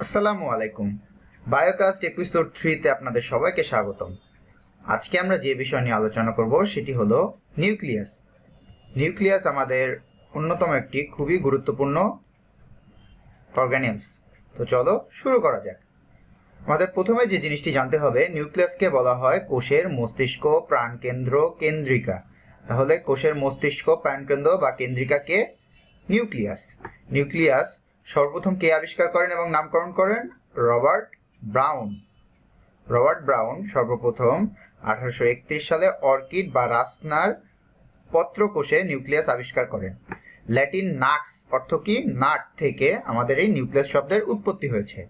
আসসালামু আলাইকুম। বায়োকাস্ট এপিসোড 3-তে আপনাদের সবাইকে স্বাগতম। আজকে আমরা যে বিষয় নিয়ে আলোচনা করব সেটি হলো নিউক্লিয়াস। নিউক্লিয়াস আমাদের অন্যতম একটি খুবই গুরুত্বপূর্ণ অর্গানেলস। তো চলো শুরু করা যাক। আমাদের প্রথমে যে জিনিসটি জানতে হবে, নিউক্লিয়াসকে বলা হয় কোষের মস্তিষ্ক, প্রাণকেন্দ্র, কেন্দ্রিকা। তাহলে কোষের মস্তিষ্ক, প্রাণকেন্দ্র বা কেন্দ্রিকাকে নিউক্লিয়াস। নিউক্লিয়াস সর্বপ্রথম কে আবিষ্কার করেন এবং নামকরণ করেন? Robert brown. রবার্ট ব্রাউন সর্বপ্রথম 1831 সালে অর্কিড বা রাসনার পত্রকোষে নিউক্লিয়াস আবিষ্কার করেন। ল্যাটিন নাক্স অর্থ কি? নাট থেকে আমাদের এই নিউক্লিয়াস শব্দের উৎপত্তি হয়েছে।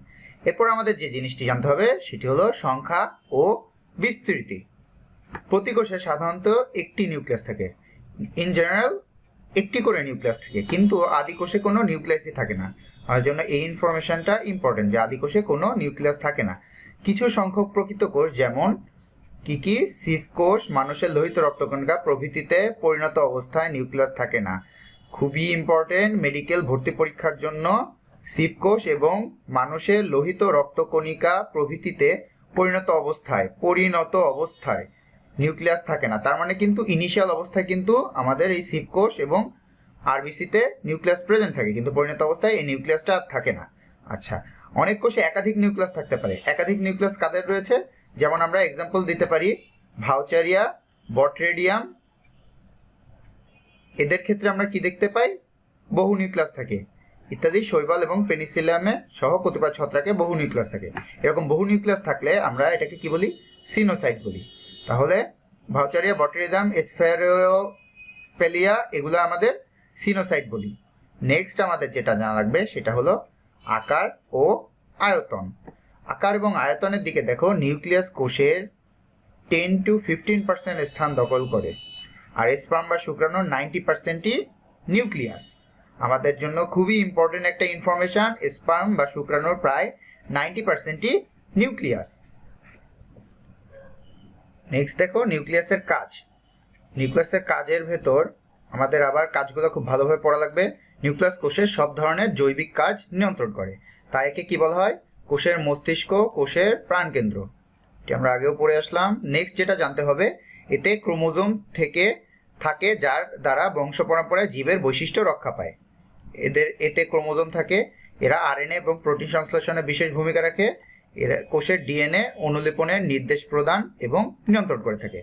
এরপর আমাদের যে জিনিসটি জানতে হবে সেটি হলো সংখ্যা ও বিস্তৃতি। প্রতি কোষে সাধারণত একটি নিউক্লিয়াস থাকে। ইন জেনারেল একটি করে নিউক্লিয়াস থাকে, কিন্তু আদি কোষে কোনো নিউক্লিয়াসই থাকে না। আমার জন্য এই ইনফরমেশনটা ইম্পর্টেন্ট যে আদি কোষে কোনো নিউক্লিয়াস থাকে না। কিছু সংখ্যক প্রকৃত কোষ, যেমন কি সিভ কোষ, মানুষের লোহিত রক্তকণিকা প্রভৃতিতে পরিণত অবস্থায় নিউক্লিয়াস থাকে না। খুবই ইম্পর্টেন্ট মেডিকেল ভর্তি পরীক্ষার জন্য। সিভ কোষ এবং মানুষের লোহিত রক্তকণিকা প্রভৃতিতে পরিণত অবস্থায় নিউক্লিয়াস থাকে না। তার মানে কিন্তু ইনিশিয়াল অবস্থায় কিন্তু আমাদের এই সিভ কোষ এবং আরবিসিতে নিউক্লিয়াস প্রেজেন্ট থাকে, কিন্তু পরিণত অবস্থায় এই নিউক্লিয়াসটা থাকে না। আচ্ছা, অনেক কোষে একাধিক নিউক্লিয়াস থাকতে পারে। একাধিক নিউক্লিয়াস কাদের রয়েছে? যেমন আমরা এক্সাম্পল দিতে পারি ভাউচারিয়া, বটরেডিয়াম। এদের ক্ষেত্রে আমরা কি দেখতে পাই? বহু নিউক্লিয়াস থাকে ইত্যাদি। শৈবাল এবং পেনিসিলিয়ামে সহ কতিপয় ছত্রাকে বহু নিউক্লিয়াস থাকে। এরকম বহু নিউক্লিয়াস থাকলে আমরা এটাকে কি বলি? সিনোসাইট বলি। তাহলে ভাউচারিয়া, বটরেডিয়াম, এসফেরোপেলিয়া এগুলো আমাদের সিনোসাইট বলি। নেক্সট আমাদের যেটা জানা লাগবে সেটা হলো আকার ও আয়তন। আকার এবং আয়তনের দিকে দেখো, নিউক্লিয়াস কোষের 10 to 15% স্থান দখল করে, আর স্পার্ম বা শুক্রাণুর 90%ই নিউক্লিয়াস। আমাদের জন্য খুবই ইম্পর্টেন্ট একটা ইনফরমেশন, স্পার্ম বা শুক্রাণুর প্রায় 90%ই নিউক্লিয়াস। নেক্সট দেখো নিউক্লিয়াসের কাজ। নিউক্লিয়াসের কাজের ভেতর আমাদের আবার কাজগুলো খুব ভালোভাবে পড়া লাগবে। নিউক্লিয়াস কোষের সব ধরনের জৈবিক কাজ নিয়ন্ত্রণ করে, তাই একে কি বলা হয়? কোষের মস্তিষ্ক, কোষের প্রাণকেন্দ্র। এটি আমরা আগেও পড়ে আসলাম। নেক্সট যেটা জানতে হবে, এতে ক্রোমোজোম থাকে যার দ্বারা বংশ পরম্পরায় জীবের বৈশিষ্ট্য রক্ষা পায়। এতে ক্রোমোজোম থাকে, এরা আরএনএ এবং প্রোটিন সংশ্লেষণে বিশেষ ভূমিকা রাখে। এরা কোষের ডিএনএ অনুলিপনের নির্দেশ প্রদান এবং নিয়ন্ত্রণ করে থাকে।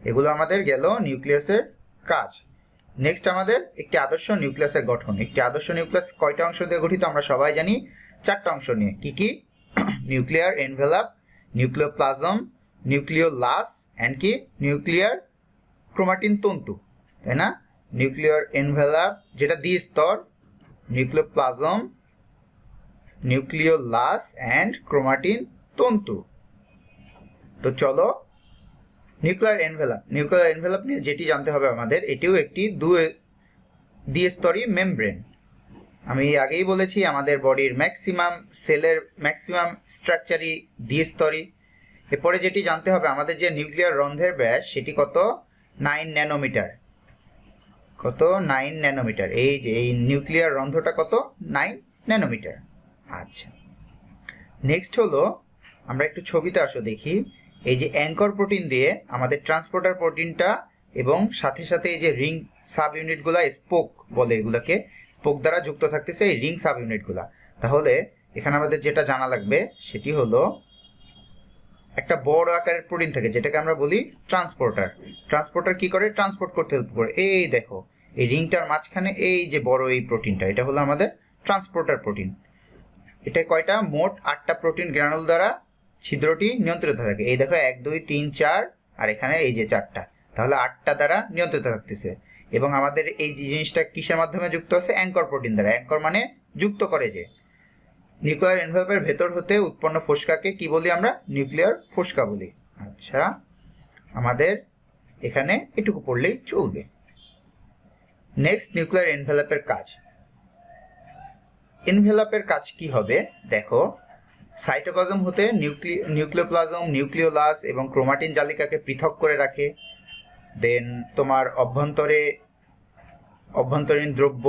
এগুলো আমাদের গেল নিউক্লিয়াসের কাজ। নেক্সট আমাদের একটি আদর্শ নিউক্লিয়াসের গঠন। একটি আদর্শ নিউক্লিয়াস কয়টা অংশ দিয়ে গঠিত আমরা সবাই জানি? 4টা অংশ নিয়ে। কি? Nuclear envelope, nucleoplasm, nucleolus and কি নিউক্লিয়ার ক্রোমাটিন তন্তু, তাই না? নিউক্লিয়ার এনভেলাপ যেটা দ্বিস্তর, নিউক্লিওপ্লাজম, নিউক্লিওলাস অ্যান্ড ক্রোমাটিন তন্তু। তো চলো নিউক্লিয়ার এনভেলাপ নিয়ে যেটি জানতে হবে আমাদের, এটিও একটি দ্বিস্তরী মেমব্রেন। আমি আগেই বলেছি আমাদের বডির সেলের ম্যাক্সিমাম স্ট্রাকচারই দ্বিস্তরী। এরপরে যেটি জানতে হবে, আমাদের যে নিউক্লিয়ার রন্ধ্রের ব্যাস সেটি কত? 9 ন্যানোমিটার। কত? 9 ন্যানোমিটার। এই যে এই নিউক্লিয়ার রন্ধ্রটা কত? 9 ন্যানোমিটার। আচ্ছা, নেক্সট হলো আমরা একটু ছবিতে আসো দেখি। এই যে অ্যাঙ্কর প্রোটিন দিয়ে আমাদের ট্রান্সপোর্টার প্রোটিনটা, এবং সাথে সাথে এই যে রিং সাব ইউনিটগুলা, স্পোক বলে এগুলাকে, স্পোক দ্বারা যুক্ত থাকতেছে এই রিং সাব ইউনিটগুলা। তাহলে এখানে আমাদের যেটা জানা লাগবে সেটি হলো একটা বড় আকারের প্রোটিন থাকে যেটাকে আমরা বলি ট্রান্সপোর্টার কি করে? ট্রান্সপোর্ট করতে হেল্প করে। এই দেখো এই রিংটার মাঝখানে এই যে বড় এই প্রোটিনটা, এটা হলো আমাদের ট্রান্সপোর্টার প্রোটিন। এটা কয়টা? মোট 8টা প্রোটিন গ্রানুল দ্বারা ছিদ্রটি নিয়ন্ত্রিত থাকে। এই দেখো 1 2 3 4, আর এখানে এই যে 4টা, তাহলে 8টা দ্বারা নিয়ন্ত্রিত থাকতেছে। এবং আমাদের এই যে জিনিসটা কিসের মাধ্যমে যুক্ত আছে? অ্যাঙ্কর প্রোটিন দ্বারা। অ্যাঙ্কর মানে যুক্ত করে। যে নিউক্লিয়ার এনভেলপের ভেতর হতে উৎপন্ন ফোস্কাকে কি বলি আমরা? নিউক্লিয়ার ফোস্কা বলি। আচ্ছা, আমাদের এখানে এটুকু পড়লেই চলবে। নেক্সট নিউক্লিয়ার এনভেলপের কাজ। এনভেলপের কাজ কি হবে দেখো, সাইটোপ্লাজম হতে নিউক্লিওপ্লাজম, নিউক্লিওলাস এবং ক্রোমাটিন জালিকাকে পৃথক করে রাখে। দেন তোমার অভ্যন্তরীণ দ্রব্য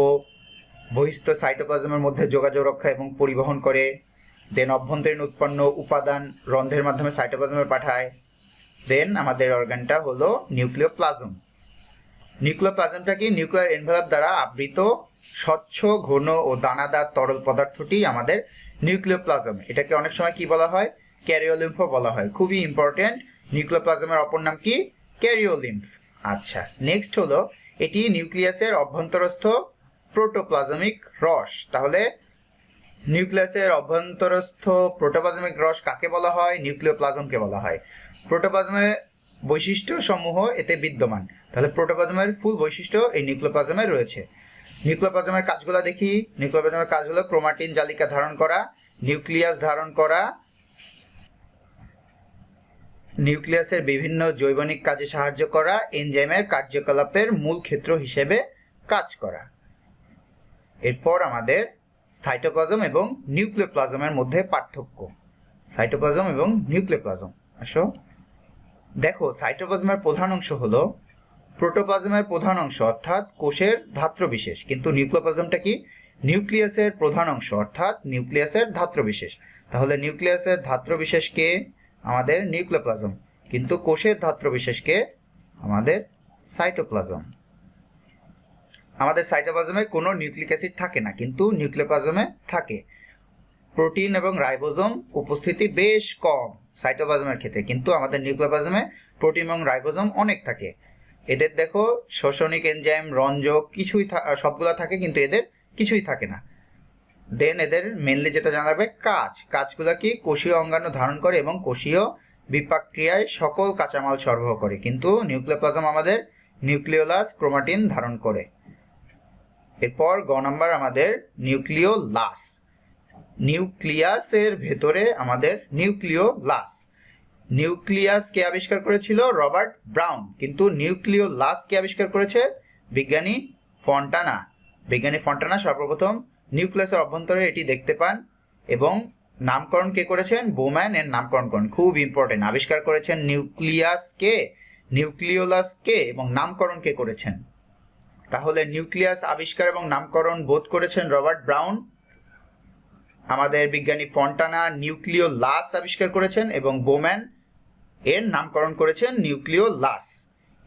বহিস্থ সাইটোপ্লাজমের মধ্যে যোগাযোগ রক্ষা এবং পরিবহন করে। দেন অভ্যন্তরীণ উৎপন্ন উপাদান রন্ধ্রের মাধ্যমে সাইটোপ্লাজমে পাঠায়। দেন আমাদের অর্গানটা হলো নিউক্লিওপ্লাজম। নিউক্লিওপ্লাজমটা কি? নিউক্লিয়ার এনভেলপ দ্বারা আবৃত স্বচ্ছ ঘন ও দানাদার তরল পদার্থটি আমাদের নিউক্লিওপ্লাজম। এটাকে অনেক সময় কি বলা হয়? ক্যারিওলিম্ফ বলা হয়। খুবই ইম্পর্টেন্ট। নিউক্লিওপ্লাজমের অপর নাম কি? ক্যারিওলিম্ফ। আচ্ছা, নেক্সট হলো এটি নিউক্লিয়াসের অভ্যন্তরস্থ প্রোটোপ্লাজমিক রস। তাহলে নিউক্লিয়াসের অভ্যন্তরস্থ প্রোটোপ্লাজমিক রস কাকে বলা হয়? নিউক্লিওপ্লাজমকে বলা হয়। প্রোটোপ্লাজমের বৈশিষ্ট্য সমূহ এতে বিদ্যমান। তাহলে প্রোটোপ্লাজমের ফুল বৈশিষ্ট্য এই নিউক্লিওপ্লাজমে রয়েছে। নিউক্লিওপ্লাজমের কাজগুলো দেখি। নিউক্লিওপ্লাজমের কাজ হলো ক্রোমাটিন জালিকা ধারণ করা, নিউক্লিয়াস ধারণ করা, নিউক্লিয়াসের বিভিন্ন জৈবনিক কাজে সাহায্য করা, এনজাইমের কার্যকলাপের মূল ক্ষেত্র হিসেবে কাজ করা। এরপর আমাদের সাইটোপ্লাজম এবং নিউক্লিওপ্লাজমের মধ্যে পার্থক্য। সাইটোপ্লাজম এবং নিউক্লিওপ্লাজম। আসো দেখো, সাইটোপ্লাজমের প্রধান অংশ হলো প্রোটোপ্লাজমের প্রধান অংশ অর্থাৎ কোষের ধাত্রবিশেষ। কিন্তু নিউক্লিওপ্লাজমটা কি? নিউক্লিয়াসের প্রধান অংশ অর্থাৎ নিউক্লিয়াসের ধাত্রবিশেষ। তাহলে নিউক্লিয়াসের ধাত্রবিশেষকে আমাদের নিউক্লিওপ্লাজম, কিন্তু কোষের ধাত্রবিশেষকে আমাদের সাইটোপ্লাজম। আমাদের সাইটোপ্লাজমে কোনো নিউক্লিক অ্যাসিড থাকে না, কিন্তু নিউক্লিওপ্লাজমে থাকে। প্রোটিন এবং রাইবোজোম উপস্থিতি বেশ কম সাইটোপ্লাজমের ক্ষেত্রে, কিন্তু আমাদের নিউক্লিওপ্লাজমে প্রোটিন এবং রাইবোজোম অনেক থাকে। এদের দেখো শ্বসনিক এনজাইম, রঞ্জক কিছুই সবগুলা থাকে, কিন্তু এদের কিছুই থাকে না। দেন এদের মেনলি যেটা জানাবে কাজগুলা কি? কোষীয় অঙ্গাণু ধারণ করে এবং কোষীয় বিপাক ক্রিয়ায় সকল কাঁচামাল সরবরাহ করে। কিন্তু নিউক্লিওপ্লাজম আমাদের নিউক্লিওলাস, ক্রোমাটিন ধারণ করে। এরপর গ নাম্বার আমাদের নিউক্লিওলাস। নিউক্লিয়াসের ভেতরে আমাদের নিউক্লিওলাস। নিউক্লিয়াস কে আবিষ্কার করেছিল? Robert brown. কিন্তু নিউক্লিওলাস কে আবিষ্কার করেছে? বিজ্ঞানী ফন্টানা। বিজ্ঞানী ফন্টানা সর্বপ্রথম নিউক্লিয়াসের অভ্যন্তরে এটি দেখতে পান এবং নামকরণ কে করেছেন? বোম্যান এর নামকরণ করেন। খুব ইম্পর্টেন্ট। আবিষ্কার করেছেন নিউক্লিয়াস কে, নিউক্লিওলাস কে এবং নামকরণ কে করেছেন? তাহলে নিউক্লিয়াস আবিষ্কার এবং নামকরণ বোধ করেছেন রবার্ট ব্রাউন। আমাদের বিজ্ঞানী ফন্টানা নিউক্লিওলাস আবিষ্কার করেছেন এবং বোম্যান এর নামকরণ করেছেন নিউক্লিওলাস।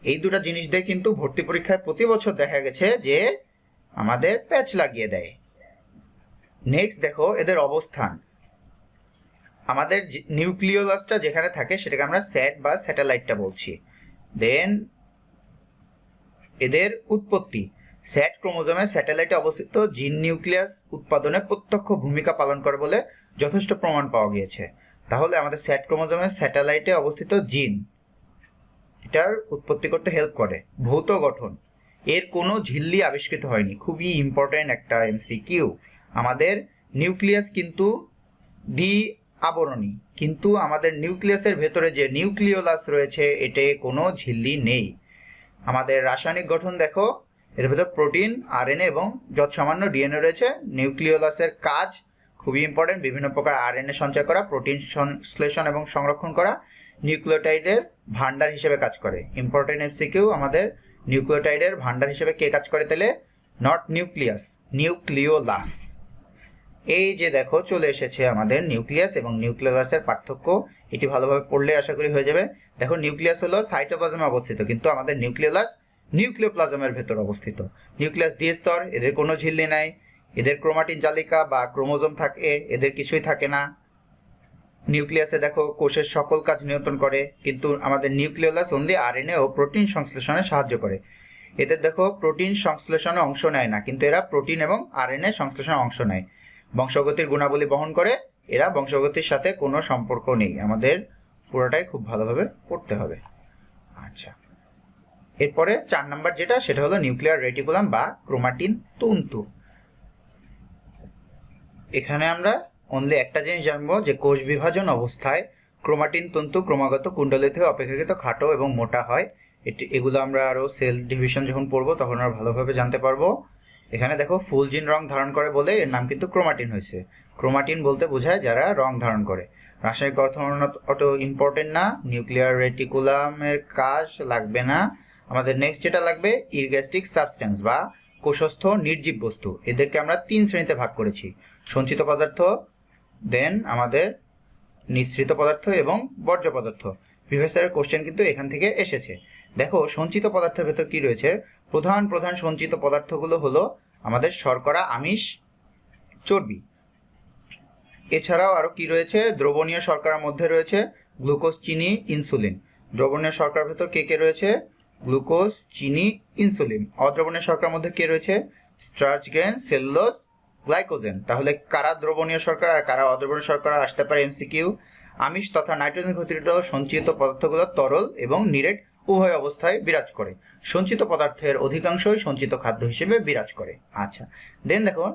এই দুটো জিনিস দিয়ে কিন্তু ভর্তি পরীক্ষায় প্রতি বছর দেখা গেছে যে আমাদের প্যাচ লাগিয়ে দেয়। নেক্সট দেখো এদের অবস্থান। আমাদের নিউক্লিওলাসটা যেখানে থাকে সেটাকে আমরা স্যাট বা স্যাটেলাইটটা বলছি। দেন এদের উৎপত্তি। স্যাট ক্রোমোজোমের স্যাটেলাইটে অবস্থিত জিন নিউক্লিয়াস উৎপাদনে প্রত্যক্ষ ভূমিকা পালন করে বলে যথেষ্ট প্রমাণ পাওয়া গিয়েছে। তাহলে আমাদের স্যাট ক্রোমোজোমের স্যাটেলাইটে অবস্থিত জিন এটার উৎপত্তি করতে হেল্প করে। ভৌত গঠন। এর কোনো ঝিল্লি আবিষ্কৃত হয়নি। খুবই ইম্পর্টেন্ট একটা এমসিকিউ। আমাদের নিউক্লিয়াস কিন্তু দ্বি আবরণী, কিন্তু আমাদের নিউক্লিয়াসের ভেতরে যে নিউক্লিওলাস রয়েছে এতে কোনো ঝিল্লি নেই। আমাদের রাসায়নিক গঠন দেখো, এর ভেতর প্রোটিন, আরএনএ এবং যৎসামান্য ডিএনএ রয়েছে। নিউক্লিওলাসের কাজ খুবই ইম্পর্টেন্ট। বিভিন্ন প্রকার আরএনএ সঞ্চয় করা, প্রোটিন সংশ্লেষণ এবং সংরক্ষণ করা, নিউক্লিওটাইডের ভান্ডার হিসেবে কাজ করে। Important MCQ. আমাদের নিউক্লিওটাইডের ভান্ডার হিসেবে কে কাজ করে? তাহলে নট নিউক্লিয়াস, নিউক্লিওলাস। এই যে দেখো চলে এসেছে আমাদের নিউক্লিয়াস এবং নিউক্লিওলাসের পার্থক্য। এটি ভালোভাবে পড়লে আশা করি হয়ে যাবে। দেখো নিউক্লিয়াস হলো সাইটোপ্লাজমে অবস্থিত, কিন্তু আমাদের নিউক্লিওলাস নিউক্লিওপ্লাজমের ভেতর অবস্থিত। নিউক্লিয়াস দ্বিস্তর, এদের কোনো ঝিল্লি নাই। এদের ক্রোমাটিন জালিকা বা ক্রোমোজোম থাকে, এদের কিছুই থাকে না। নিউক্লিয়াসে দেখো কোষের সকল কাজ নিয়ন্ত্রণ করে, কিন্তু আমাদের নিউক্লিওলাস অনলি আরএনএ ও প্রোটিন সংশ্লেষণে সাহায্য করে। এদের দেখো প্রোটিন সংশ্লেষণে অংশ নেয় না, কিন্তু এরা প্রোটিন এবং আরএনএ সংশ্লেষণে অংশ নেয়। বংশগতির গুণাবলী বহন করে, এরা বংশগতির সাথে কোনো সম্পর্ক নেই। আমাদের পুরোটাই খুব ভালোভাবে পড়তে হবে। আচ্ছা, এরপরে 4 নাম্বার যেটা, সেটা হলো নিউক্লিয়ার রেটিকুলাম বা ক্রোমাটিন তন্তু। এখানে আমরা অনলি একটা জিনিস জানবো যে কোষ বিভাজন অবস্থায় ক্রোমাটিন তন্তু ক্রমাগত কুণ্ডলী থেকে অপেক্ষাকৃত খাটো এবং মোটা হয়। এগুলো আমরা আরো সেল ডিভিশন যখন পড়বো তখন আমরা ভালোভাবে জানতে পারবো। এখানে দেখো ফুল জিন রং ধারণ করে বলে এর নাম কিন্তু ক্রোমাটিন হয়েছে। ক্রোমাটিন বলতে বোঝায় যারা রং ধারণ করে। রাসায়নিক গঠন অত ইম্পর্টেন্ট না, নিউক্লিয়ার রেটিকুলামের কাজ লাগবে না। আমাদের নেক্সট যেটা লাগবে ইরগ্যাস্টিক সাবস্টেন্স বা কোষস্থ নির্জীব বস্তু। এদেরকে আমরা 3 শ্রেণীতে ভাগ করেছি। সঞ্চিত পদার্থ, দেন আমাদের নিঃসৃত পদার্থ এবং বর্জ্য পদার্থ। প্রিভিয়াস ইয়ারের কোশ্চেন কিন্তু এখান থেকে এসেছে। দেখো সঞ্চিত পদার্থের ভেতর কি রয়েছে, প্রধান প্রধান সঞ্চিত পদার্থগুলো হলো আমাদের শর্করা, আমিষ, চর্বি। এছাড়াও আরো কি রয়েছে, দ্রবণীয় শর্করার মধ্যে রয়েছে গ্লুকোজ, চিনি, ইনসুলিন। দ্রবণীয় শর্করার ভেতর কে কে রয়েছে, গ্লুকোজ, চিনি, ইনসুলিন। অদ্রবণীয় শর্করার মধ্যে কে রয়েছে, স্টার্চ, গ্রেন, সেলুলোজ, গ্লাইকোজেন। তাহলে কারা দ্রবণীয় শর্করা আর কারা অদ্রবণীয় শর্করা আসতে পারে এমসিকিউ। আমিষ তথা নাইট্রোজেন ঘটিত সঞ্চিত পদার্থগুলো তরল এবং নিরেট উভয় অবস্থায় বিরাজ করে। সঞ্চিত পদার্থের অধিকাংশই সঞ্চিত খাদ্য হিসেবে বিরাজ করে। আচ্ছা, দেন দেখো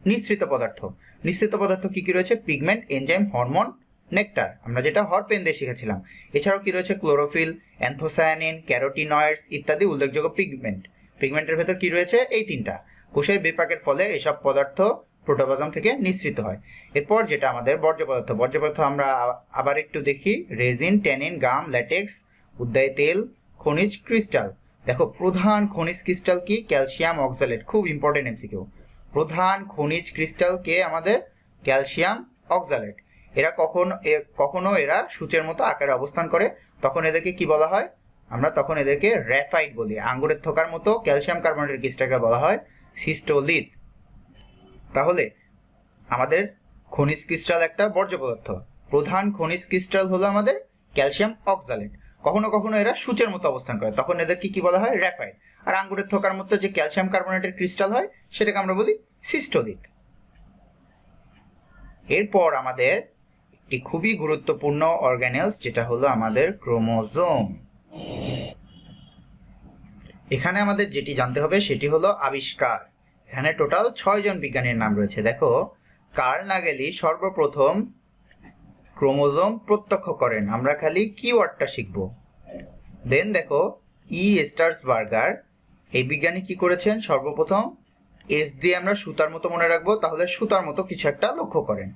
নিঃসৃত পদার্থ। নিঃসৃত পদার্থ কি কি রয়েছে, পিগমেন্ট, এনজাইম, হরমোন, নেকটার, আমরা যেটা হরপেন দিয়ে শিখেছিলাম। এছাড়াও কি রয়েছে, ক্লোরোফিল, অ্যান্থোসায়ানিন, ক্যারোটিনয়েডস ইত্যাদি উল্লেখযোগ্য পিগমেন্ট। পিগমেন্টের ভেতর কি রয়েছে, এই তিনটা। কোষের বিপাকের ফলে এসব পদার্থ প্রোটোপ্লাজম থেকে নিঃসৃত হয়। এরপর যেটা আমাদের বর্জ্য পদার্থ। বর্জ্য পদার্থ আমরা আবার একটু দেখি, রেজিন, ট্যানিন, গাম, ল্যাটেক্স, উদ্যায়ী তেল, খনিজ ক্রিস্টাল। দেখো প্রধান খনিজ ক্রিস্টাল কি, ক্যালসিয়াম অক্সালেট। খুব ইম্পর্টেন্ট এমসিকিউ। প্রধান খনিজ ক্রিস্টাল কে আমাদের, ক্যালসিয়াম অক্সালেট। এরা কখনো এরা সূচের মতো আকারে অবস্থান করে, তখন এদেরকে কি বলা হয়, আমরা তখন এদেরকে গ্রাফাইট বলি। আঙ্গুরের থোকার মতো ক্যালসিয়াম কার্বনেটের ক্রিস্টালকে বলা হয় সিস্টোলিথ। তাহলে আমাদের খনিজ ক্রিস্টাল একটা বর্জ্য পদার্থ। প্রধান খনিজ ক্রিস্টাল হলো আমাদের ক্যালসিয়াম অক্সালেট। কখনো কখনো এরা সূচের মতো অবস্থান করে, তখন এদেরকে কি বলা হয়, গ্রাফাইট। আর আঙ্গুরের থোকার মতো যে ক্যালসিয়াম কার্বনেটের ক্রিস্টাল হয় সেটাকে আমরা বলি সিস্টোলিথ। এরপর আমাদের একটি খুবই গুরুত্বপূর্ণ অর্গানেলস, যেটা হলো আমাদের ক্রোমোজোম। এখানে আমাদের যেটি জানতে হবে সেটি হলো আবিষ্কার। এখানে টোটাল 6 জন বিজ্ঞানীর নাম রয়েছে। দেখো, কার্ল নাগেলি সর্বপ্রথম ক্রোমোজোম প্রত্যক্ষ করেন। আমরা খালি কিওয়ার্ডটা শিখবো। দেন দেখো, স্টার্সবার্গার, এই বিজ্ঞানী কি করেছেন, সর্বপ্রথম এস দিয়ে আমরা সুতার মতো মনে রাখবো, তাহলে সুতার মতো কিছু একটা লক্ষ্য করেন।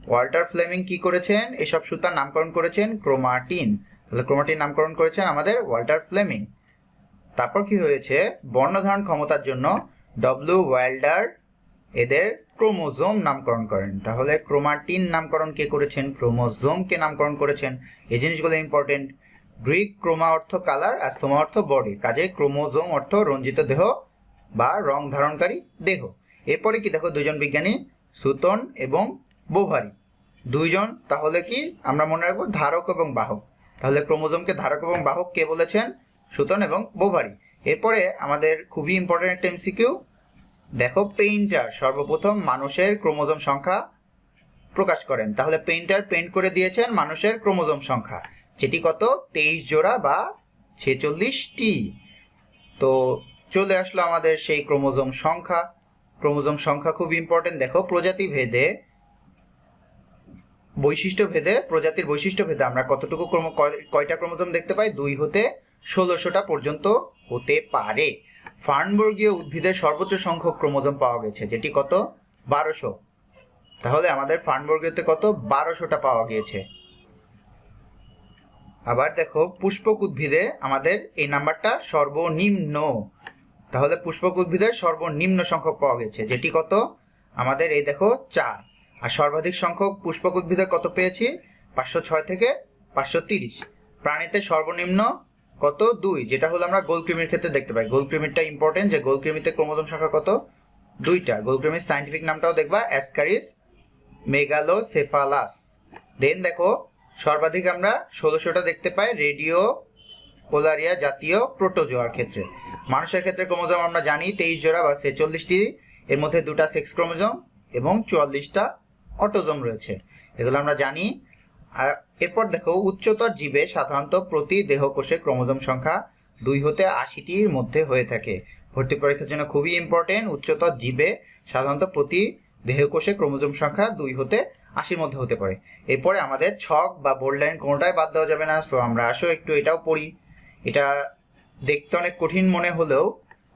ওয়াল্টার ফ্লেমিং কি করেছেন, এসব সুতার নামকরণ করেছেন ক্রোমাটিন। তাহলে ক্রোমাটিন নামকরণ করেছেন আমাদের ওয়াল্টার ফ্লেমিং। তারপর কি হয়েছে, বর্ণধারণ ক্ষমতার জন্য ডব্লিউ ওয়াইল্ডার এদের ক্রোমোজোম নামকরণ করেন। তাহলে ক্রোমাটিন নামকরণ কে করেছেন, ক্রোমোজোমকে নামকরণ করেছেন। এই জিনিসগুলো ইম্পর্টেন্ট। গ্রিক ক্রোমা অর্থ কালার আর সোমা অর্থ বডি, কাজে ক্রোমোজোম অর্থ রঞ্জিত দেহ বা রং ধারণকারী দেহ। এরপরে কি দেখো, দুজন বিজ্ঞানী সুতন এবং বোভারি, দুইজন। তাহলে কি আমরা মনে রাখবো, ধারক এবং বাহক। তাহলে ক্রোমোজোমকে ধারক এবং বাহক কে বলেছেন, সুতন এবং বোভারি। এরপরে আমাদের খুবই ইম্পর্টেন্ট একটা এমসিকিউ, দেখো পেইন্টার সর্বপ্রথম মানুষের ক্রোমোজোম সংখ্যা প্রকাশ করেন। তাহলে পেইন্টার পেইন্ট করে দিয়েছেন মানুষের ক্রোমোজোম সংখ্যা, যেটি কত, 23 জোড়া বা 46টি। তো চলে আসলো আমাদের সেই ক্রোমোজোম সংখ্যা। ক্রোমোজোম সংখ্যা খুব ইম্পর্টেন্ট। দেখো প্রজাতি ভেদে, বৈশিষ্ট্য ভেদে, প্রজাতির বৈশিষ্ট্য ভেদে আমরা কতটুকু কয়টা ক্রোমোজোম দেখতে পাই, 2 হতে 16টা পর্যন্ত হতে পারে। ফার্নবর্গীয় উদ্ভিদের সর্বোচ্চ সংখ্যক ক্রোমোজোম পাওয়া গেছে, যেটি কত, 1200। তাহলে আমাদের ফার্নবর্গীয়তে কত, 1200টা পাওয়া গিয়েছে। আবার দেখো পুষ্পক উদ্ভিদে আমাদের এই নাম্বারটা সর্বনিম্ন। তাহলে পুষ্পক উদ্ভিদের সর্বনিম্ন সংখ্যক পাওয়া গেছে, যেটি কত, আমাদের এই দেখো 4। আর সর্বাধিক সংখ্যক পুষ্পক উদ্ভিদে কত পেয়েছি, 506 থেকে 530। প্রাণীতে সর্বনিম্ন কত, 2, যেটা হলো আমরা গোলকৃমির ক্ষেত্রে দেখতে পাই। গোলকৃমিরটা ইম্পর্টেন্ট, যে গোলকৃমিতে ক্রোমোজোম সংখ্যা কত, 2টা। গোলকৃমির সাইন্টিফিক নামটাও দেখবা, অ্যাসকারিস মেগালোসেফালাস। দেন দেখো সর্বাধিক আমরা 1600টা দেখতে পাই রেডিও পোলারিয়া জাতীয় প্রোটোজোয়ার ক্ষেত্রে। মানুষের ক্ষেত্রে ক্রোমোজোম আমরা জানি 23 জোড়া বা 46টি। এর মধ্যে 2টা সেক্স ক্রোমোজোম এবং 44টা অটোজোম রয়েছে, এগুলো আমরা জানি। আর এরপর দেখো উচ্চতর জীবে সাধারণত প্রতি দেহকোষে ক্রোমোজোম সংখ্যা 2 হতে 80টির মধ্যে হয়ে থাকে। ভর্তি পরীক্ষার জন্য খুবই ইম্পর্টেন্ট। উচ্চতর জীবে সাধারণত প্রতি দেহকোষে ক্রোমোজোম সংখ্যা 2 হতে 80-র মধ্যে হতে পারে। এরপরে আমাদের ছক বা বোল্ড লাইন কোনোটাই বাদ দেওয়া যাবে না। সো আমরা আসো একটু এটাও পড়ি। এটা দেখতে অনেক কঠিন মনে হলেও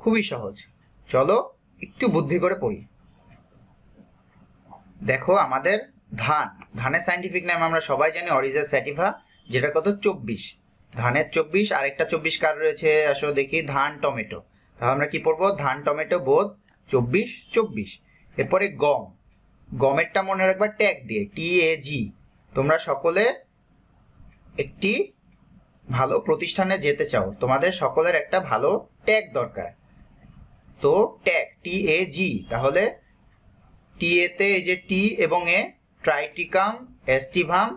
খুবই সহজ। চলো একটু বুদ্ধি করে পড়ি। দেখো আমাদের ধানের সাইন্টিফিক নাম আমরা সবাই জানি অরিজা স্যাটিভা, যেটা কত, 24। ধানের 24। আরেকটা 24 কার রয়েছে, আসো দেখি, ধান টমেটো। তাহলে আমরা কি পড়বো, ধান টমেটো বোধ 24। এরপরে গমেরটা মনে রাখবা ট্যাগ দিয়ে, TAG। তোমরা সকলে একটি ভালো প্রতিষ্ঠানে যেতে চাও, তোমাদের সকলের একটা ভালো ট্যাগ দরকার। তো ট্যাগ TAG, তাহলে TA তে এই যে টি এবং এ, ট্রাইটিকাম এস্টিভাম,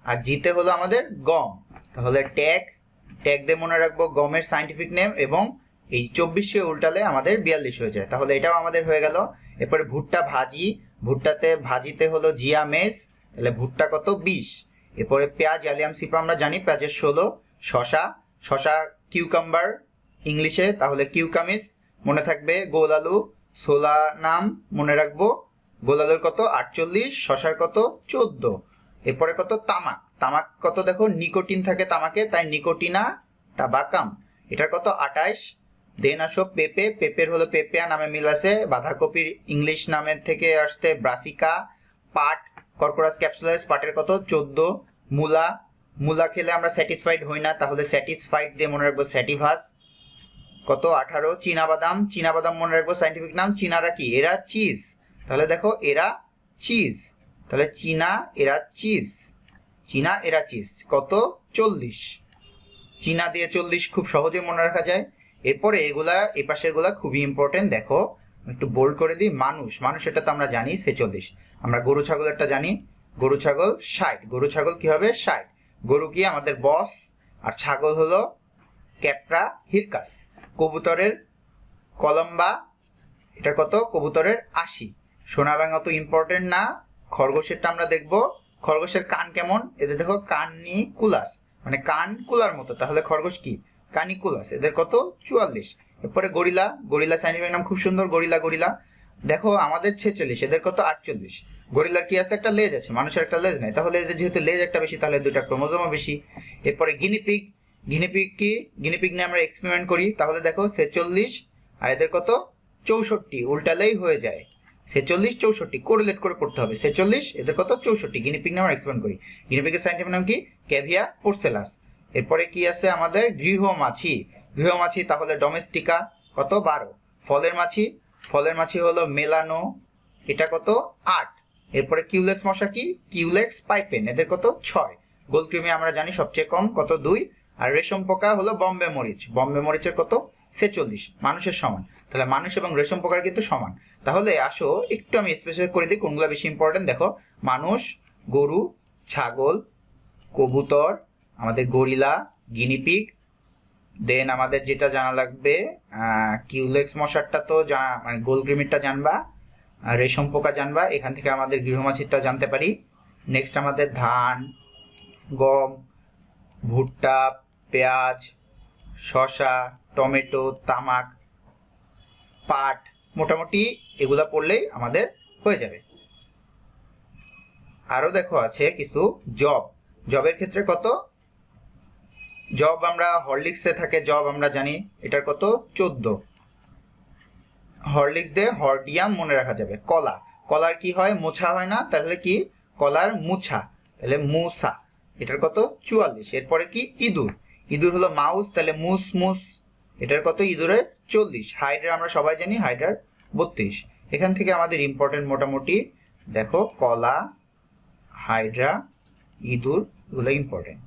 আর জিতে হলো আমাদের গম। তাহলে ট্যাগ দিয়ে মনে রাখবো গমের সাইন্টিফিক নেম, এবং এই 24 উল্টালে আমাদের 42 হয়ে যায়। তাহলে এটাও আমাদের হয়ে গেল। এরপরে ভুট্টা ভাজি, ভাজিতে হলো জিয়া মেস, তাহলে ভুট্টা কত 20। এরপরে পেঁয়াজ অ্যালিয়াম সিপা আমরা জানি, পেঁয়াজের 16। শশা কিউকাম্বার ইংলিশে, তাহলে কিউকামিস মনে থাকবে। গোল আলু সোলা নাম মনে রাখবো, গোল আলুর কত 48, শশার কত 14। এরপরে কত তামাক কত দেখো, নিকোটিন থাকে তামাকে, তাই নিকোটিনা টাবাকাম, এটার কত 28। দেন আসো পেঁপের হলো পেঁপেয়া নামে মিল আছে, বাঁধাকপির ইংলিশ নামের থেকে আসছে ব্রাসিকা। পাট কর্কোরাস ক্যাপসুলাস, পাটের কত 14। মূলা খেলে আমরা স্যাটিসফাইড হই না, তাহলে স্যাটিসফাইড দিয়ে মনে রাখবো স্যাটিভাস, কত 18। চীনাবাদাম মনে রাখবো সাইন্টিফিক নাম, চীনারা কি এরা চিজ, তাহলে দেখো এরা চিজ, তাহলে চীনা এরা চিজ কত 40। চীনা দিয়ে 40 খুব সহজে মনে রাখা যায়। এরপরে এগুলা এই পাশের গুলা খুবই ইম্পর্টেন্ট, দেখো একটু বোল্ড করে দিই। মানুষ এটা তো আমরা জানি 46। আমরা গরু ছাগলেরটা জানি, গরু ছাগল 60। গরু ছাগল কি হবে 60। গরু কি আমাদের বস, আর ছাগল হলো ক্যাপ্রা হিরকাস। কবুতরের কলম্বা, এটা কত কবুতরের 80। সোনা ব্যাঙ অত ইম্পর্টেন্ট না। খরগোশেরটা আমরা দেখবো, খরগোশের কান কেমন, এদের দেখো কানিকুলাস, মানে কান কুলার মতো, তাহলে খরগোশ কি কানিকুলাস, এদের কত 44। এরপরে গরিলা সাইন্টিফিক নাম খুব সুন্দর, গরিলা দেখো আমাদের 46, এদের কত 48। গরিলার কি আছে, একটা লেজ আছে, মানুষের একটা লেজ নাই, তাহলে এদের যেহেতু লেজ একটা বেশি, তাহলে দুইটা ক্রোমোজোমও বেশি। এরপরে গিনিপিগ নিয়ে আমরা এক্সপেরিমেন্ট করি, তাহলে দেখো 46, আর এদের কত 64, উল্টালেই হয়ে যায় 46 64, কোরিলেট করে পড়তে হবে। 46 এদের কত 64, গিনিপিগ নিয়ে আমরা এক্সপেরিমেন্ট করি। গিনিপিগের সাইন্টিফিক নাম কি ক্যাভিয়া পোর্সেলাস। এরপরে কি আছে আমাদের গৃহমাছি, তাহলে ডোমেস্টিকা কত 12। ফলের মাছি হলো মেলানো, এটা কত 8। এরপরে কিউলেক্স মশা কি কিউলেক্স পাইপেন, এদের কত 6। গোলকৃমি আমরা জানি সবচেয়ে কম, কত 2। আর রেশম পোকা হলো বম্বে মরিচের কত 46, মানুষের সমান। তাহলে মানুষ এবং রেশম পোকার কিন্তু সমান। তাহলে আসো একটু আমি স্পেসিফাই করে দিই কোনগুলো বেশি ইম্পর্টেন্ট। দেখো মানুষ, গরু, ছাগল, কবুতর, আমাদের গরিলা, গিনিপিগ। দেন আমাদের যেটা জানা লাগবে কিউলেক্স মশারটা তো মানে গোলকৃমিরটা জানবা, আর রেশম পোকা জানবা, এখান থেকে আমাদের গৃহমাছিরটা জানতে পারি। নেক্সট আমাদের ধান, গম, ভুট্টা, পেঁয়াজ, শসা, টমেটো, তামাক, পাট, মোটামুটি এগুলা পড়লেই আমাদের হয়ে যাবে। আরো দেখো আছে কিছু জবের ক্ষেত্রে কত, জব আমরা হরলিক্সে থাকে জব আমরা জানি, এটার কত 14। হরলিক্স দিয়ে হরডিয়াম মনে রাখা যাবে। কলার কি হয়, মোছা হয় না, তাহলে কি কলার মুছা, তাহলে মুসা, এটার কত 44। এরপরে কি ইঁদুর হলো মাউস, তাহলে মুস, এটার কত ইঁদুরের 40। হাইড্রা আমরা সবাই জানি, হাইড্রার 32। এখান থেকে আমাদের ইম্পর্টেন্ট মোটামুটি দেখো কলা, হাইড্রা, ইঁদুর, এগুলো ইম্পর্টেন্ট।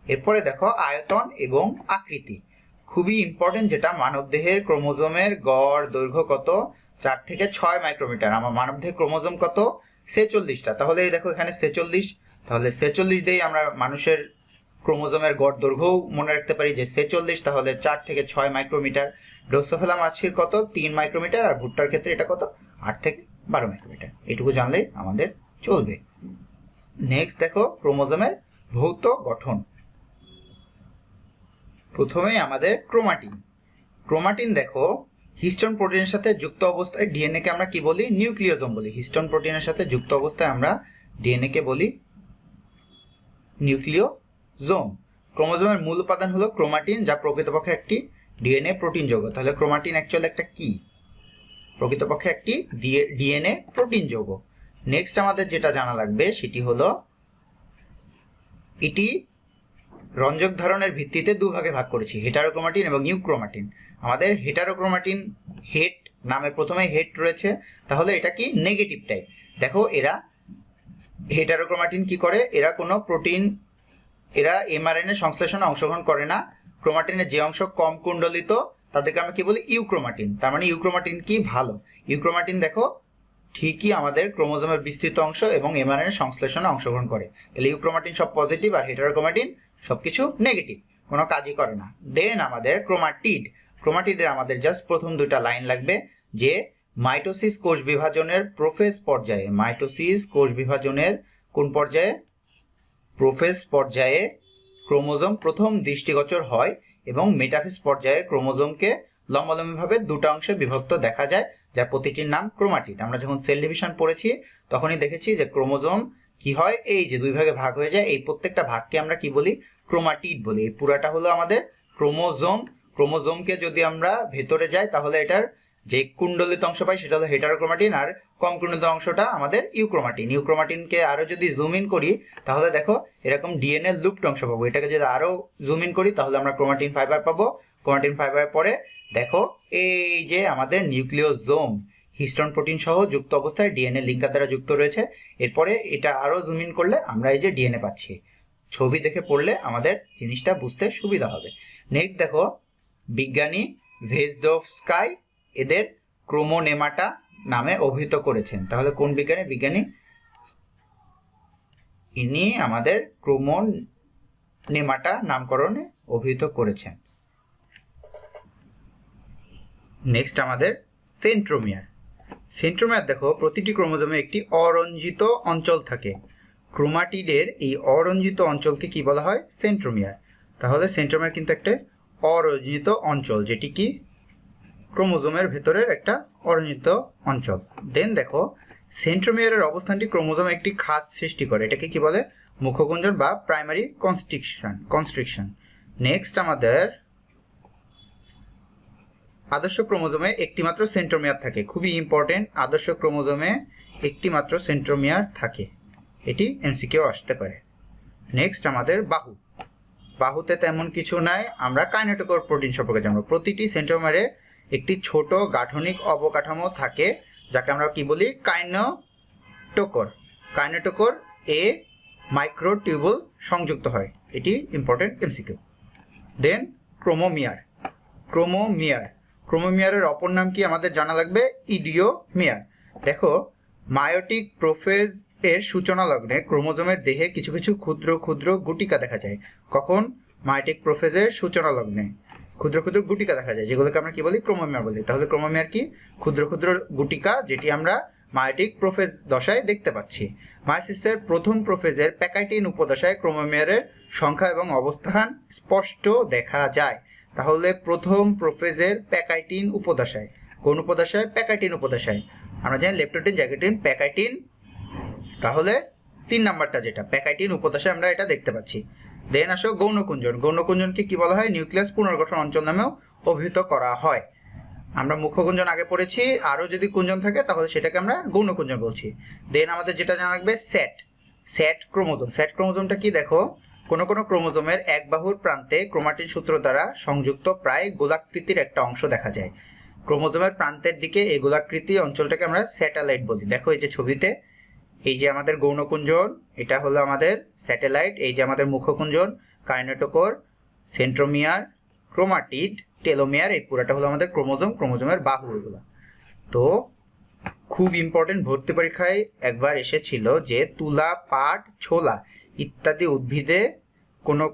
এরপরে দেখো আয়তন এবং আকৃতি, খুবই ইম্পর্টেন্ট, যেটা মানবদেহের ক্রোমোজোমের গড় দৈর্ঘ্য কত 4 থেকে 6 মাইক্রোমিটার। আমার মানবদেহের ক্রোমোজোম কত 46টা, তাহলে এই দেখো এখানে 46, তাহলে 46 দিয়ে আমরা মানুষের ক্রোমোজোমের গড় দৈর্ঘ্য মনে রাখতে পারি যে 46, তাহলে 4 থেকে 6 মাইক্রোমিটার। ড্রোসোফিলা মাছির কত 3 মাইক্রোমিটার, আর ভুট্টার ক্ষেত্রে এটা কত 8 থেকে 12 মাইক্রোমিটার। এটুকু জানলেই আমাদের চলবে। নেক্সট দেখো ক্রোমোজোমের ভৌত গঠন। প্রথমে আমাদের ক্রোমাটিন দেখো হিস্টোন প্রোটিনের সাথে যুক্ত অবস্থায় ডিএনএ কে আমরা কি বলি, নিউক্লিওজোম বলি। হিস্টোন প্রোটিনের সাথে যুক্ত অবস্থায় আমরা ডিএনএ কে বলি নিউক্লিওজোম। ক্রোমোজোমের মূল উপাদান হলো ক্রোমাটিন, যা প্রকৃতপক্ষে একটি ডিএনএ প্রোটিন যৌগ। তাহলে ক্রোমাটিন অ্যাকচুয়ালি একটা কি, প্রকৃতপক্ষে একটি ডিএনএ প্রোটিন যৌগ। নেক্সট আমাদের যেটা জানা লাগবে সেটি হলো এটি রঞ্জক ধারণের ভিত্তিতে দুভাগে ভাগ করেছি, হেটারোক্রোমাটিন এবং নিউক্রোমাটিন। আমাদের হেটারোক্রোমাটিন হেড নামে প্রথমে হেড রয়েছে, তাহলে এটা কি নেগেটিভ টাইপ। দেখো এরা হেটারোক্রোমাটিন কি করে, এরা কোনো প্রোটিন, এরা এমআরএনএ সংশ্লেষণে অংশগ্রহণ করে না। ক্রোমাটিনের যে অংশ কম কুণ্ডলিত তাদেরকে আমরা কি বলি, ইউক্রোমাটিন। তার মানে ইউক্রোমাটিন কি ভালো। ইউক্রোমাটিন দেখো ঠিকই আমাদের ক্রোমোজোমের বিস্তৃত অংশ এবং এমআরএনএ সংশ্লেষণে অংশগ্রহণ করে। তাহলে ইউক্রোমাটিন সব পজিটিভ আর হেটারোক্রোমাটিন সবকিছু নেগেটিভ, কোনো কাজই করে না। দেন আমাদের ক্রোমাটিড। ক্রোমাটিডের আমাদের জাস্ট প্রথম দুইটা লাইন লাগবে যে মাইটোসিস কোষ বিভাজনের প্রোফেজ পর্যায়ে, মাইটোসিস কোষ বিভাজনের কোন পর্যায়ে, প্রোফেজ পর্যায়ে ক্রোমোজোম প্রথম দৃষ্টিগোচর হয় এবং মেটাফেজ পর্যায়ে ক্রোমোজোমকে লম্বালম্বিভাবে দুটো অংশে বিভক্ত দেখা যায়, যার প্রতিটির নাম ক্রোমাটিড। আমরা যখন সেল ডিভিশন পড়েছি তখনই দেখেছি যে ক্রোমোজোম কি হয়, এই যে দুই ভাগে ভাগ হয়ে যায়, এই প্রত্যেকটা ভাগকে আমরা কি বলি, ক্রোমাটিড বলি। এই পুরাটা হলো আমাদের ক্রোমোজোম। ক্রোমোজোমকে যদি আমরা ভেতরে যাই তাহলে এটার যে কুণ্ডলিত অংশ পাই সেটা হলো হেটারোক্রোমাটিন, আর কম কুণ্ডলিত অংশটা আমাদের ইউক্রোমাটিন। ইউক্রোমাটিনকে আরো যদি জুম ইন করি তাহলে দেখো এরকম ডিএনএ লুপড অংশ পাবো। এটাকে যদি আরো জুম ইন করি তাহলে আমরা ক্রোমাটিন ফাইবার পাবো। ক্রোমাটিন ফাইবার পরে দেখো এই যে আমাদের নিউক্লিওজোম হিস্টোন প্রোটিন সহ যুক্ত অবস্থায় ডিএনএ লিঙ্কার দ্বারা যুক্ত রয়েছে। এরপরে এটা আরো জুম ইন করলে আমরা এই যে ডিএনএ পাচ্ছি। ছবি দেখে পড়লে আমাদের জিনিসটা বুঝতে সুবিধা হবে। নেক্সট দেখো বিজ্ঞানী ভেজদোভস্কাই এদের ক্রোমোনেমাটা নামে অভিহিত করেছেন। তাহলে কোন বিজ্ঞানী? বিজ্ঞানী ইনি আমাদের ক্রোমোনেমাটা নামকরণে অভিহিত করেছেন। নেক্সট আমাদের সেন্ট্রোমিয়ার। সেন্ট্রোমিয়ার দেখো প্রতিটি ক্রোমোজোমে একটি অরঞ্জিত অঞ্চল থাকে। ক্রোমাটিডের এই অরঞ্জিত অঞ্চলকে কি বলা হয়? সেন্ট্রোমিয়ার। তাহলে সেন্ট্রোমিয়ার কিন্তু একটা অরঞ্জিত অঞ্চল, যেটি কি ক্রোমোজোমের ভেতরের একটা অরঞ্জিত অঞ্চল। দেন দেখো সেন্ট্রোমিয়ারের অবস্থানটি ক্রোমোজোমে একটি খাঁজ সৃষ্টি করে, এটাকে কি বলে? মুখকুঞ্জন বা প্রাইমারি কনস্ট্রিকশন। নেক্সট আমাদের আদর্শ ক্রোমোজোমে একটি মাত্র সেন্ট্রোমিয়ার থাকে। খুবই ইম্পর্টেন্ট, আদর্শ ক্রোমোজোমে একটি মাত্র সেন্ট্রোমিয়ার থাকে, এটি এমসিকিউ আসতে পারে। নেক্সট আমাদের বাহু। বাহুতে তেমন কিছু নাই, আমরা কাইনেটোকোর প্রোটিন সম্পর্কে জানবো। প্রতিটি সেন্ট্রোমিয়ারে একটি ছোট গাঠনিক অবকাঠামো থাকে যাকে আমরা কি বলি? কাইনেটোকোর। কাইনেটোকোর এ মাইক্রোটিউবুল সংযুক্ত হয়, এটি ইম্পর্টেন্ট এমসিকিউ। দেন ক্রোমোমিয়ার। ক্রোমোমিয়ার, ক্রোমোমিয়ারের অপর নাম কি আমাদের জানা লাগবে? ইডিওমিয়ার। দেখো মায়োটিক প্রোফেজ এর সূচনা লগ্নে ক্রোমোজোমের দেহে কিছু কিছু ক্ষুদ্র ক্ষুদ্র গুটিকা দেখা যায়। কখন? মায়োটিক প্রোফেজের সূচনা লগ্নে ক্ষুদ্র ক্ষুদ্র গুটিকা দেখা যায়, যেগুলোকে আমরা কি বলি? ক্রোমোমিয়ার বলি। তাহলে ক্রোমোমিয়ার কি? ক্ষুদ্র ক্ষুদ্র গুটিকা, যেটি আমরা মায়োটিক প্রোফেজ দশায় দেখতে পাচ্ছি। মায়োসিসের প্রথম প্রোফেজের প্যাকাইটিন উপদশায় ক্রোমোমিয়ারের সংখ্যা এবং অবস্থান স্পষ্ট দেখা যায়। তাহলে প্রথম প্রোফেজের প্যাকাইটিন উপদশায়, কোন উপদশায়? প্যাকাইটিন উপদশায়। আমরা জানি লেপটোটিন, জ্যাকেটিন, প্যাকাইটিন, তাহলে 3 নাম্বারটা যেটা প্যাকাইটিন উপদশায় আমরা এটা দেখতে পাচ্ছি। দেন আসো গৌণকুঞ্জন। গৌণকুঞ্জনকে কি বলা হয়? নিউক্লিয়াস পুনর্গঠন অঞ্চল নামেও অভিহিত করা হয়। আমরা মুখ্যকুঞ্জন আগে পড়েছি, আরো যদি কুঞ্জন থাকে তাহলে সেটাকে আমরা গৌণকুঞ্জন বলছি। দেন আমাদের যেটা জানা লাগবে স্যাট। স্যাট ক্রোমোজোম। স্যাট ক্রোমোজোমটা কি? দেখো কোন কোন ক্রোমোজোমের এক বাহুর প্রান্তে ক্রোমাটিন সূত্র দ্বারা সংযুক্ত প্রায় গোলাকৃতির একটা অংশ দেখা যায়। ক্রোমোজোমের প্রান্তের দিকে এই গোলাকৃতি অঞ্চলটাকে আমরা স্যাটেলাইট বলি। দেখো এই যে ছবিতে, এই যে আমাদের গৌণকুঞ্জন, এটা হলো আমাদের স্যাটেলাইট। এই যে আমাদের মুখ্যকুঞ্জন, কাইনেটোকোর, সেন্ট্রোমিয়ার, ক্রোমাটিড, টেলোমিয়ার, এই পুরাটা হলো আমাদের ক্রোমোজোম, ক্রোমোজোমের বাহু এগুলো। তো খুব ইম্পর্টেন্ট, ভর্তি পরীক্ষায় একবার এসেছিল যে তুলা, পাট, ছোলা ইত্যাদি উদ্ভিদে কোনো